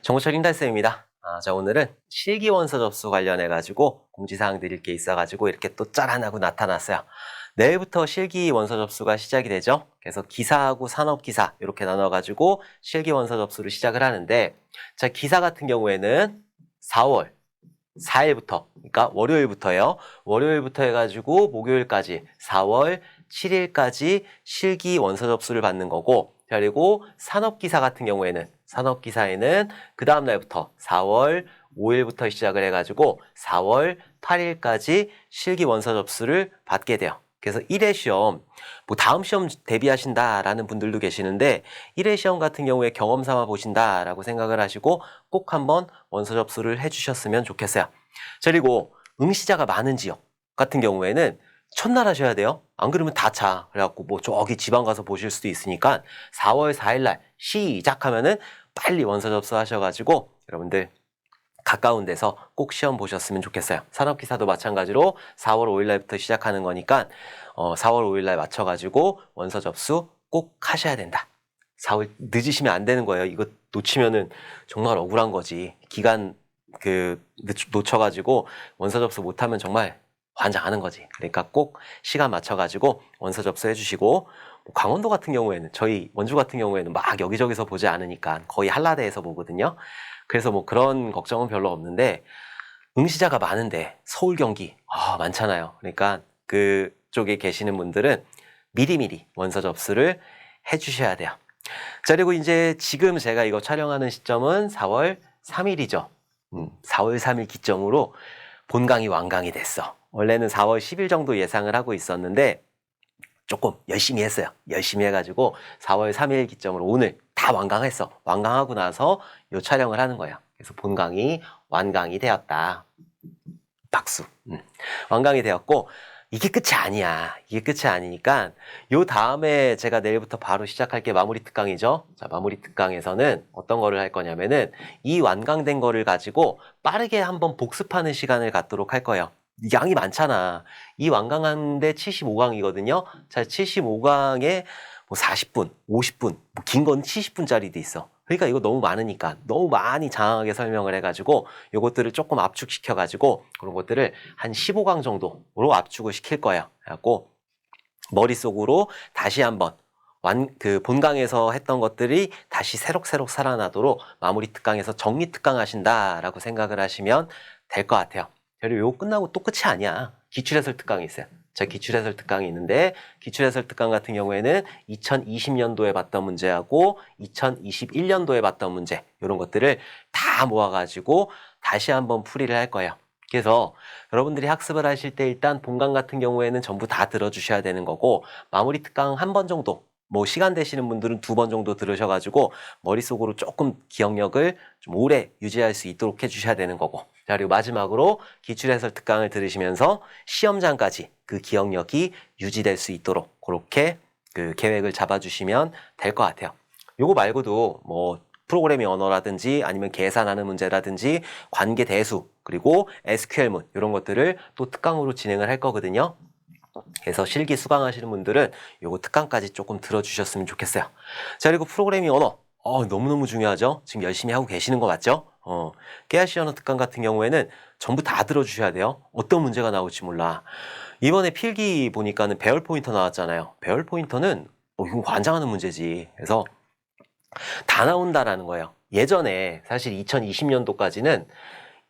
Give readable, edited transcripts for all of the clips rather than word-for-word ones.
정보철 임달쌤입니다. 자, 오늘은 실기원서 접수 관련해가지고 공지사항 드릴 게 있어가지고 이렇게 또 짜란하고 나타났어요. 내일부터 실기원서 접수가 시작이 되죠. 그래서 기사하고 산업기사 이렇게 나눠가지고 실기원서 접수를 시작을 하는데, 자, 기사 같은 경우에는 4월 4일부터, 그러니까 월요일부터요. 월요일부터 해가지고 목요일까지 4월 7일까지 실기 원서 접수를 받는 거고, 그리고 산업기사 같은 경우에는 산업기사에는 그 다음 날부터 4월 5일부터 시작을 해가지고 4월 8일까지 실기 원서 접수를 받게 돼요. 그래서 1회 시험, 뭐 다음 시험 대비하신다라는 분들도 계시는데 1회 시험 같은 경우에 경험 삼아 보신다라고 생각을 하시고 꼭 한번 원서 접수를 해주셨으면 좋겠어요. 자, 그리고 응시자가 많은 지역 같은 경우에는 첫날 하셔야 돼요. 안 그러면 다 차. 그래갖고 뭐 저기 지방 가서 보실 수도 있으니까 4월 4일날 시작하면은 빨리 원서 접수하셔가지고 여러분들 가까운 데서 꼭 시험 보셨으면 좋겠어요. 산업기사도 마찬가지로 4월 5일날부터 시작하는 거니까 4월 5일날 맞춰가지고 원서 접수 꼭 하셔야 된다. 4월 늦으시면 안 되는 거예요. 이거 놓치면은 정말 억울한 거지. 기간 놓쳐가지고 원서 접수 못하면 정말 환장하는 거지. 그러니까 꼭 시간 맞춰가지고 원서 접수해 주시고, 강원도 같은 경우에는 저희 원주 같은 경우에는 막 여기저기서 보지 않으니까 거의 한라대에서 보거든요. 그래서 뭐 그런 걱정은 별로 없는데 응시자가 많은데 서울 경기 많잖아요. 그러니까 그쪽에 계시는 분들은 미리미리 원서 접수를 해주셔야 돼요. 자, 그리고 이제 지금 제가 이거 촬영하는 시점은 4월 3일이죠. 4월 3일 기점으로 본강이 완강이 됐어. 원래는 4월 10일 정도 예상을 하고 있었는데 조금 열심히 했어요. 열심히 해가지고 4월 3일 기점으로 오늘 다 완강했어. 완강하고 나서 요 촬영을 하는 거예요. 그래서 본강이 완강이 되었다. 박수. 완강이 되었고, 이게 끝이 아니야. 이게 끝이 아니니까 요 다음에 제가 내일부터 바로 시작할 게 마무리 특강이죠. 자, 마무리 특강에서는 어떤 거를 할 거냐면은 이 완강된 거를 가지고 빠르게 한번 복습하는 시간을 갖도록 할 거예요. 양이 많잖아. 이 완강한데 75강이거든요. 자, 75강에 뭐 40분, 50분, 뭐 긴 건 70분짜리도 있어. 그러니까 이거 너무 많으니까 너무 많이 장황하게 설명을 해가지고 요것들을 조금 압축시켜가지고 그런 것들을 한 15강 정도로 압축을 시킬 거예요. 그래갖고 머릿속으로 다시 한번 본강에서 했던 것들이 다시 새록새록 살아나도록 마무리 특강에서 정리 특강 하신다라고 생각을 하시면 될 것 같아요. 그리고 요거 끝나고 또 끝이 아니야. 기출해설 특강이 있어요. 자, 기출해설 특강이 있는데 기출해설 특강 같은 경우에는 2020년도에 봤던 문제하고 2021년도에 봤던 문제 이런 것들을 다 모아가지고 다시 한번 풀이를 할 거예요. 그래서 여러분들이 학습을 하실 때 일단 본강 같은 경우에는 전부 다 들어주셔야 되는 거고 마무리 특강 한 번 정도 뭐 시간 되시는 분들은 2번 정도 들으셔가지고 머릿속으로 조금 기억력을 좀 오래 유지할 수 있도록 해주셔야 되는 거고, 자, 그리고 마지막으로 기출해설 특강을 들으시면서 시험장까지 그 기억력이 유지될 수 있도록 그렇게 계획을 잡아주시면 될 것 같아요. 요거 말고도 뭐 프로그래밍 언어라든지 아니면 계산하는 문제라든지 관계 대수 그리고 SQL문 이런 것들을 또 특강으로 진행을 할 거거든요. 그래서 실기 수강하시는 분들은 요거 특강까지 조금 들어주셨으면 좋겠어요. 자, 그리고 프로그래밍 언어 너무너무 중요하죠. 지금 열심히 하고 계시는 거 맞죠? 깨알씨 언어 특강 같은 경우에는 전부 다 들어주셔야 돼요. 어떤 문제가 나올지 몰라. 이번에 필기 보니까는 배열 포인터 나왔잖아요. 배열 포인터는 이거 관장하는 문제지. 그래서 다 나온다라는 거예요. 예전에 사실 2020년도까지는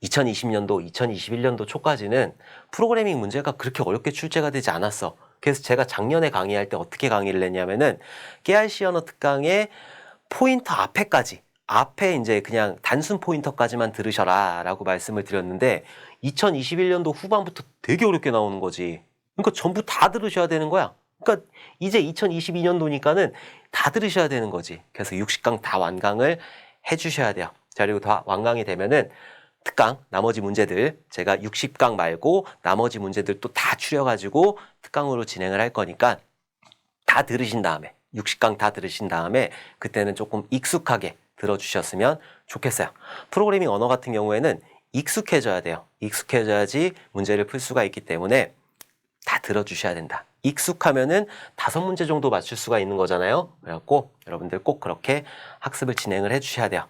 2020년도, 2021년도 초까지는 프로그래밍 문제가 그렇게 어렵게 출제가 되지 않았어. 그래서 제가 작년에 강의할 때 어떻게 강의를 했냐면은 깨알씨 언어 특강의 포인터 앞에 이제 그냥 단순 포인터까지만 들으셔라 라고 말씀을 드렸는데 2021년도 후반부터 되게 어렵게 나오는 거지. 그러니까 전부 다 들으셔야 되는 거야. 그러니까 이제 2022년도니까는 다 들으셔야 되는 거지. 그래서 60강 다 완강을 해주셔야 돼요. 자, 그리고 다 완강이 되면은 특강 나머지 문제들 제가 60강 말고 나머지 문제들 또 다 추려가지고 특강으로 진행을 할 거니까 다 들으신 다음에 60강 다 들으신 다음에 그때는 조금 익숙하게 들어주셨으면 좋겠어요. 프로그래밍 언어 같은 경우에는 익숙해져야 돼요. 익숙해져야지 문제를 풀 수가 있기 때문에 다 들어주셔야 된다. 익숙하면은 5문제 정도 맞출 수가 있는 거잖아요. 그래갖고 여러분들 꼭 그렇게 학습을 진행을 해주셔야 돼요.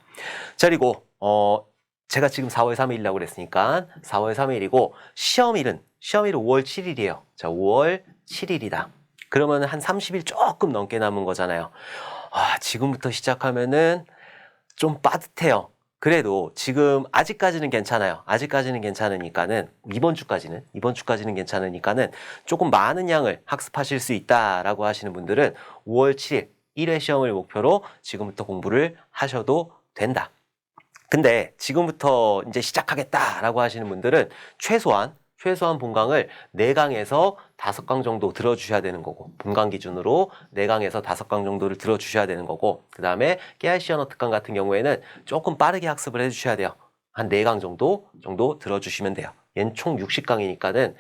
자, 그리고 제가 지금 4월 3일이라고 그랬으니까 4월 3일이고 시험일은 5월 7일이에요. 자, 5월 7일이다. 그러면 한 30일 조금 넘게 남은 거잖아요. 지금부터 시작하면은 좀 빠듯해요. 그래도 지금 아직까지는 괜찮아요. 아직까지는 괜찮으니까는 이번 주까지는 괜찮으니까는 조금 많은 양을 학습하실 수 있다라고 하시는 분들은 5월 7일 1회 시험을 목표로 지금부터 공부를 하셔도 된다. 근데 지금부터 이제 시작하겠다라고 하시는 분들은 최소한 본강을 4강에서 5강 정도 들어주셔야 되는 거고, 본강 기준으로 4강에서 5강 정도를 들어주셔야 되는 거고, 그 다음에 깨알씨 언어 특강 같은 경우에는 조금 빠르게 학습을 해주셔야 돼요. 한 4강 정도 들어주시면 돼요. 얘는 총 60강이니까는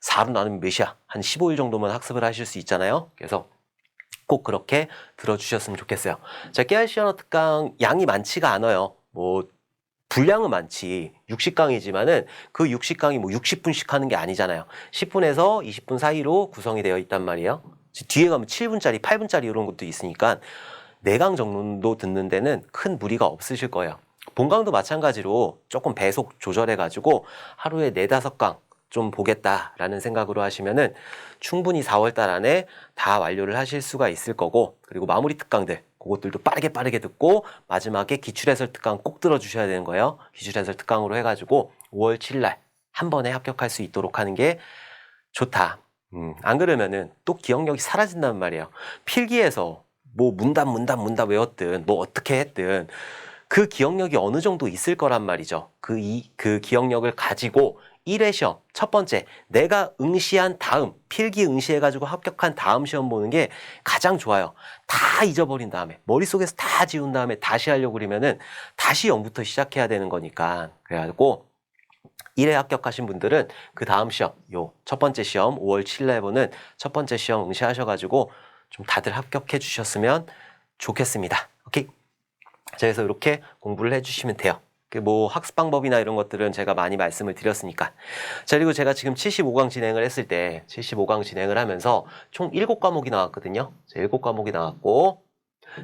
4로 나누면 몇이야? 한 15일 정도만 학습을 하실 수 있잖아요. 그래서 꼭 그렇게 들어주셨으면 좋겠어요. 자, 깨알씨 언어 특강 양이 많지가 않아요. 분량은 많지. 60강이지만은 그 60강이 60분씩 하는 게 아니잖아요. 10분에서 20분 사이로 구성이 되어 있단 말이에요. 뒤에 가면 7분짜리, 8분짜리 이런 것도 있으니까 4강 정도 듣는 데는 큰 무리가 없으실 거예요. 본강도 마찬가지로 조금 배속 조절해가지고 하루에 4-5강 좀 보겠다라는 생각으로 하시면은 충분히 4월달 안에 다 완료를 하실 수가 있을 거고, 그리고 마무리 특강들 그것들도 빠르게 듣고 마지막에 기출해설 특강 꼭 들어주셔야 되는 거예요. 기출해설 특강으로 해가지고 5월 7일 날 한 번에 합격할 수 있도록 하는 게 좋다. 안 그러면은 또 기억력이 사라진단 말이에요. 필기에서 문답 외웠든 어떻게 했든 그 기억력이 어느 정도 있을 거란 말이죠. 그 기억력을 가지고 1회 시험, 첫 번째, 내가 응시한 다음, 필기 응시해가지고 합격한 다음 시험 보는 게 가장 좋아요. 다 잊어버린 다음에, 머릿속에서 다 지운 다음에 다시 하려고 그러면은 다시 0부터 시작해야 되는 거니까. 그래가지고 1회 합격하신 분들은 그 다음 시험, 첫 번째 시험, 5월 7일 날 보는 첫 번째 시험 응시하셔가지고 좀 다들 합격해 주셨으면 좋겠습니다. 오케이? 자, 그래서 이렇게 공부를 해주시면 돼요. 학습 방법이나 이런 것들은 제가 많이 말씀을 드렸으니까. 자, 그리고 제가 지금 75강 진행을 했을 때, 75강 진행을 하면서 총 7과목이 나왔거든요. 자, 7과목이 나왔고,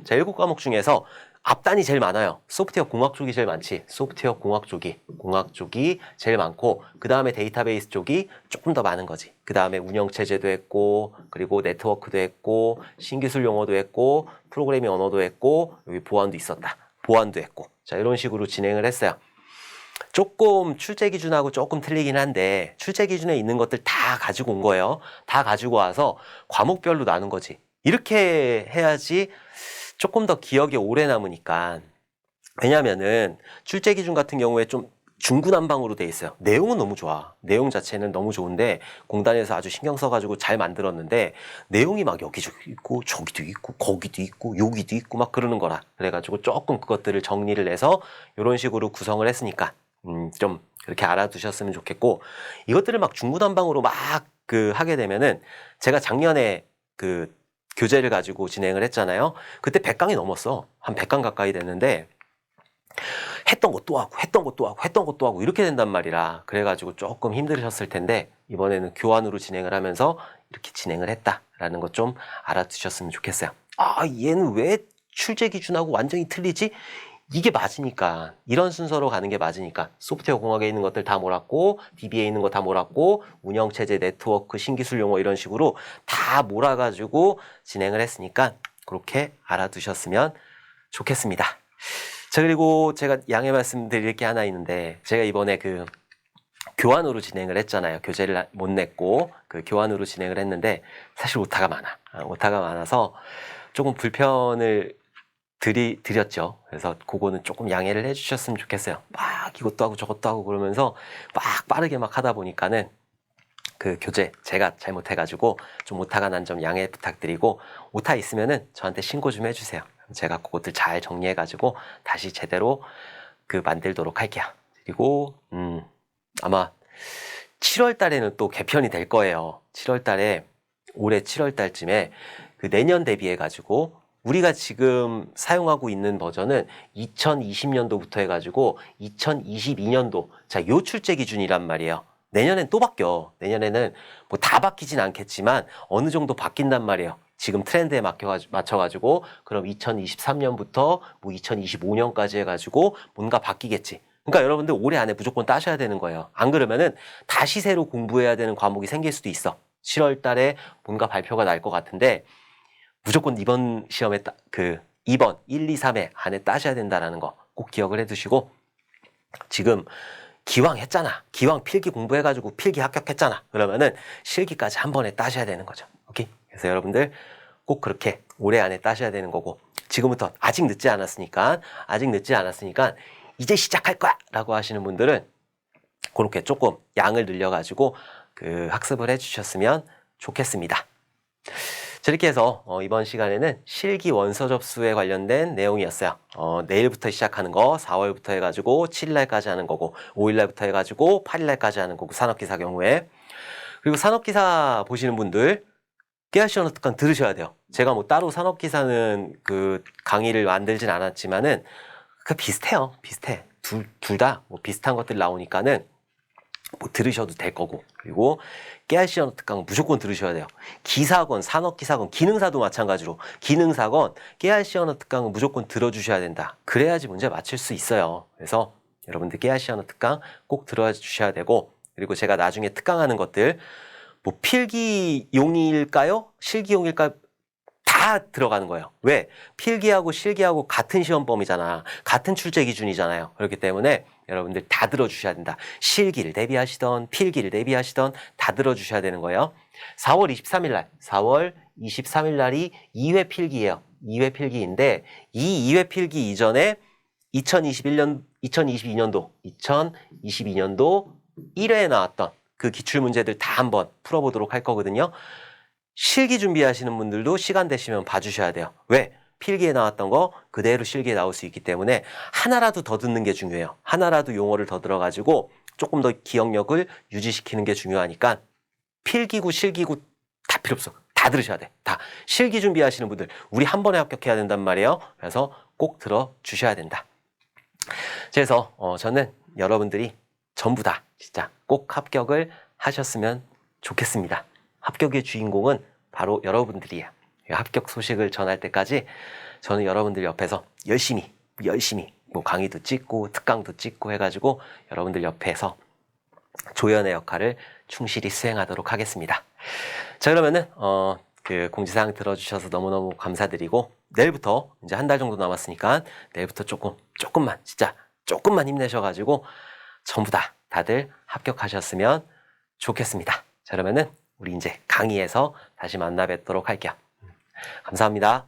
자, 7과목 중에서 앞단이 제일 많아요. 소프트웨어 공학 쪽이 제일 많지. 소프트웨어 공학 쪽이 제일 많고, 그 다음에 데이터베이스 쪽이 조금 더 많은 거지. 그 다음에 운영체제도 했고, 그리고 네트워크도 했고, 신기술 용어도 했고, 프로그래밍 언어도 했고, 여기 보안도 있었다. 보안도 했고. 자, 이런 식으로 진행을 했어요. 조금 출제 기준하고 조금 틀리긴 한데, 출제 기준에 있는 것들 다 가지고 온 거예요. 다 가지고 와서 과목별로 나눈 거지. 이렇게 해야지 조금 더 기억이 오래 남으니까. 왜냐면은 출제 기준 같은 경우에 좀 중구난방으로 돼 있어요. 내용은 너무 좋아. 내용 자체는 너무 좋은데 공단에서 아주 신경 써가지고 잘 만들었는데 내용이 막 여기저기 있고 저기도 있고 거기도 있고 여기도 있고 막 그러는 거라. 그래가지고 조금 그것들을 정리를 해서 이런 식으로 구성을 했으니까 좀 그렇게 알아두셨으면 좋겠고, 이것들을 막 중구난방으로 막 하게 되면은, 제가 작년에 교재를 가지고 진행을 했잖아요. 그때 100강이 넘었어. 한 100강 가까이 됐는데 했던 것도 하고 이렇게 된단 말이라, 그래가지고 조금 힘들으셨을 텐데 이번에는 교환으로 진행을 하면서 이렇게 진행을 했다라는 것 좀 알아두셨으면 좋겠어요. 얘는 왜 출제 기준하고 완전히 틀리지? 이게 맞으니까, 이런 순서로 가는 게 맞으니까. 소프트웨어 공학에 있는 것들 다 몰았고, DB에 있는 거 다 몰았고, 운영체제, 네트워크, 신기술 용어 이런 식으로 다 몰아가지고 진행을 했으니까 그렇게 알아두셨으면 좋겠습니다. 자, 그리고 제가 양해 말씀드릴 게 하나 있는데, 제가 이번에 교환으로 진행을 했잖아요. 교재를 못 냈고 교환으로 진행을 했는데 사실 오타가 많아. 오타가 많아서 조금 불편을 드렸죠. 그래서 그거는 조금 양해를 해주셨으면 좋겠어요. 막 이것도 하고 저것도 하고 그러면서 막 빠르게 막 하다 보니까는 교재 제가 잘못해가지고 좀 오타가 난 점 양해 부탁드리고, 오타 있으면은 저한테 신고 좀 해주세요. 제가 그것들 잘 정리해가지고 다시 제대로 만들도록 할게요. 그리고 아마 7월 달에는 또 개편이 될 거예요. 7월 달에, 올해 7월 달쯤에 내년 대비해가지고 우리가 지금 사용하고 있는 버전은 2020년도부터 해가지고 2022년도, 자, 요 출제 기준이란 말이에요. 내년엔 또 바뀌어. 내년에는 뭐 다 바뀌진 않겠지만 어느 정도 바뀐단 말이에요. 지금 트렌드에 맞춰가지고 그럼 2023년부터 뭐 2025년까지 해가지고 뭔가 바뀌겠지. 그러니까 여러분들 올해 안에 무조건 따셔야 되는 거예요. 안 그러면은 다시 새로 공부해야 되는 과목이 생길 수도 있어. 7월 달에 뭔가 발표가 날 것 같은데 무조건 이번 시험에 이번 1, 2, 3회 안에 따셔야 된다는 거 꼭 기억을 해두시고 지금 기왕 했잖아. 기왕 필기 공부해가지고 필기 합격했잖아. 그러면은 실기까지 한 번에 따셔야 되는 거죠. 오케이? 그래서 여러분들 꼭 그렇게 올해 안에 따셔야 되는 거고 지금부터 아직 늦지 않았으니까 이제 시작할 거야! 라고 하시는 분들은 그렇게 조금 양을 늘려가지고 학습을 해주셨으면 좋겠습니다. 자, 이렇게 해서 이번 시간에는 실기 원서 접수에 관련된 내용이었어요. 내일부터 시작하는 거 4월부터 해가지고 7일날까지 하는 거고 5일날부터 해가지고 8일날까지 하는 거고 산업기사 경우에 그리고 산업기사 보시는 분들 깨알시 언어 특강 들으셔야 돼요. 제가 뭐 따로 산업기사는 강의를 만들진 않았지만은 비슷해요. 비슷해. 둘 다 뭐 비슷한 것들 나오니까는 뭐 들으셔도 될 거고 그리고 깨알시 언어 특강은 무조건 들으셔야 돼요. 기사건, 산업기사건, 기능사도 마찬가지로 기능사건, 깨알시 언어 특강은 무조건 들어주셔야 된다. 그래야지 문제 맞출 수 있어요. 그래서 여러분들 깨알시 언어 특강 꼭 들어주셔야 되고 그리고 제가 나중에 특강하는 것들 뭐 필기용일까요? 실기용일까요? 다 들어가는 거예요. 왜? 필기하고 실기하고 같은 시험범위잖아. 같은 출제 기준이잖아요. 그렇기 때문에 여러분들 다 들어주셔야 된다. 실기를 대비하시던 필기를 대비하시던 다 들어주셔야 되는 거예요. 4월 23일 날이 2회 필기예요. 2회 필기인데 이 2회 필기 이전에 2022년도 1회에 나왔던 그 기출문제들 다 한번 풀어보도록 할 거거든요. 실기 준비하시는 분들도 시간 되시면 봐주셔야 돼요. 왜? 필기에 나왔던 거 그대로 실기에 나올 수 있기 때문에 하나라도 더 듣는 게 중요해요. 하나라도 용어를 더 들어가지고 조금 더 기억력을 유지시키는 게 중요하니까 필기구 실기구 다 필요 없어. 다 들으셔야 돼. 다. 실기 준비하시는 분들 우리 한 번에 합격해야 된단 말이에요. 그래서 꼭 들어주셔야 된다. 그래서 저는 여러분들이 전부 다 진짜 꼭 합격을 하셨으면 좋겠습니다. 합격의 주인공은 바로 여러분들이에요. 합격 소식을 전할 때까지 저는 여러분들 옆에서 열심히 뭐 강의도 찍고 특강도 찍고 해가지고 여러분들 옆에서 조연의 역할을 충실히 수행하도록 하겠습니다. 자, 그러면은 공지사항 들어주셔서 너무너무 감사드리고 내일부터 이제 한 달 정도 남았으니까 내일부터 조금만 진짜 조금만 힘내셔가지고 전부 다들 합격하셨으면 좋겠습니다. 자, 그러면은 우리 이제 강의에서 다시 만나 뵙도록 할게요. 감사합니다.